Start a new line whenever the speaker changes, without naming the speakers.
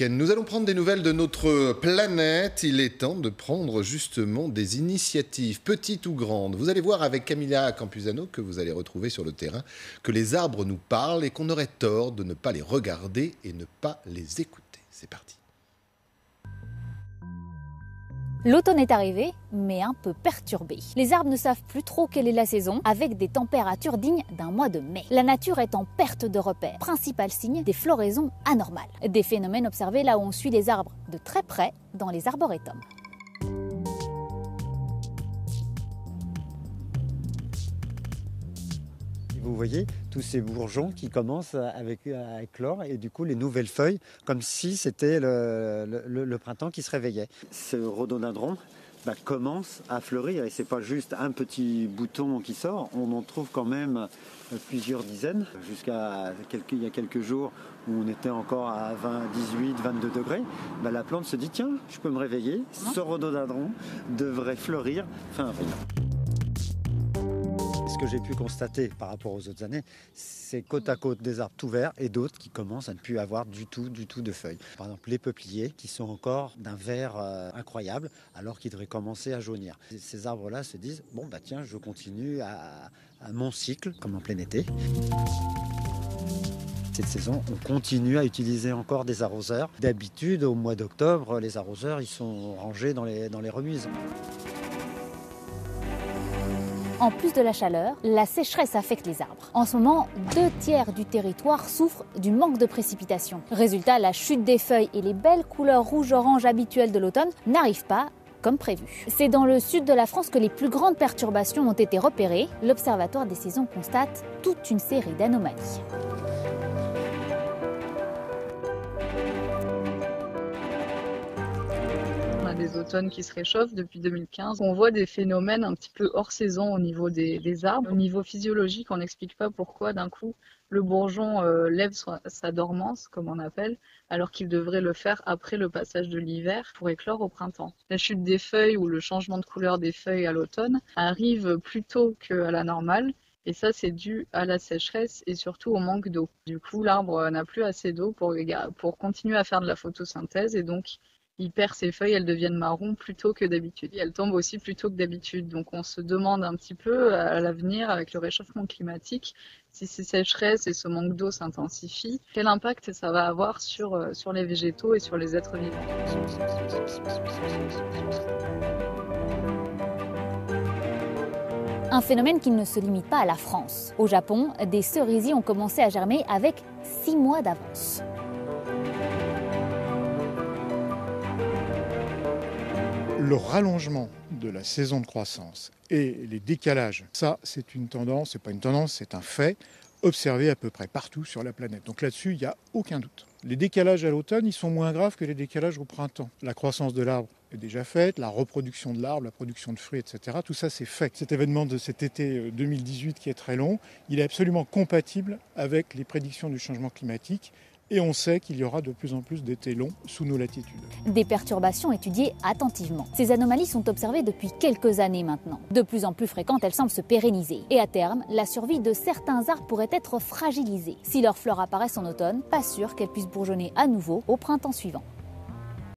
week-end. Nous allons prendre des nouvelles de notre planète. Il est temps de prendre justement des initiatives, petites ou grandes. Vous allez voir avec Camilla Campuzano, que vous allez retrouver sur le terrain, que les arbres nous parlent et qu'on aurait tort de ne pas les regarder et ne pas les écouter. C'est parti.
L'automne est arrivé, mais un peu perturbé. Les arbres ne savent plus trop quelle est la saison, avec des températures dignes d'un mois de mai. La nature est en perte de repères, principal signe des floraisons anormales. Des phénomènes observés là où on suit les arbres de très près dans les arboretums.
Vous voyez tous ces bourgeons qui commencent à éclore et du coup les nouvelles feuilles, comme si c'était le printemps qui se réveillait. Ce rhododendron commence à fleurir et c'est pas juste un petit bouton qui sort, on en trouve quand même plusieurs dizaines. Jusqu'à il y a quelques jours où on était encore à 18, 22 degrés, la plante se dit tiens, je peux me réveiller, ce rhododendron devrait fleurir fin avril. Ce que j'ai pu constater par rapport aux autres années, c'est côte à côte des arbres tout verts et d'autres qui commencent à ne plus avoir du tout de feuilles. Par exemple, les peupliers qui sont encore d'un vert incroyable alors qu'ils devraient commencer à jaunir. Ces arbres-là se disent, bon tiens, je continue à mon cycle, comme en plein été. Cette saison, on continue à utiliser encore des arroseurs. D'habitude, au mois d'octobre, les arroseurs ils sont rangés dans les remises.
En plus de la chaleur, la sécheresse affecte les arbres. En ce moment, 2/3 du territoire souffrent du manque de précipitations. Résultat, la chute des feuilles et les belles couleurs rouge-orange habituelles de l'automne n'arrivent pas comme prévu. C'est dans le sud de la France que les plus grandes perturbations ont été repérées. L'Observatoire des saisons constate toute une série d'anomalies.
Des automnes qui se réchauffent depuis 2015. On voit des phénomènes un petit peu hors saison au niveau des arbres. Au niveau physiologique, on n'explique pas pourquoi d'un coup le bourgeon lève sa dormance, comme on appelle, alors qu'il devrait le faire après le passage de l'hiver pour éclore au printemps. La chute des feuilles ou le changement de couleur des feuilles à l'automne arrive plus tôt qu'à la normale. Et ça, c'est dû à la sécheresse et surtout au manque d'eau. Du coup, l'arbre n'a plus assez d'eau pour continuer à faire de la photosynthèse et donc il perd ses feuilles, elles deviennent marron plus tôt que d'habitude. Et elles tombent aussi plus tôt que d'habitude. Donc on se demande un petit peu à l'avenir, avec le réchauffement climatique, si ces sécheresses et ce manque d'eau s'intensifient, quel impact ça va avoir sur les végétaux et sur les êtres vivants.
Un phénomène qui ne se limite pas à la France. Au Japon, des cerisiers ont commencé à germer avec 6 mois d'avance.
Le rallongement de la saison de croissance et les décalages, ça c'est une tendance, c'est pas une tendance, c'est un fait observé à peu près partout sur la planète. Donc là-dessus, il n'y a aucun doute. Les décalages à l'automne, ils sont moins graves que les décalages au printemps. La croissance de l'arbre est déjà faite, la reproduction de l'arbre, la production de fruits, etc. Tout ça c'est fait. Cet événement de cet été 2018 qui est très long, il est absolument compatible avec les prédictions du changement climatique. Et on sait qu'il y aura de plus en plus d'étés longs sous nos latitudes.
Des perturbations étudiées attentivement. Ces anomalies sont observées depuis quelques années maintenant. De plus en plus fréquentes, elles semblent se pérenniser. Et à terme, la survie de certains arbres pourrait être fragilisée. Si leurs fleurs apparaissent en automne, pas sûr qu'elles puissent bourgeonner à nouveau au printemps suivant.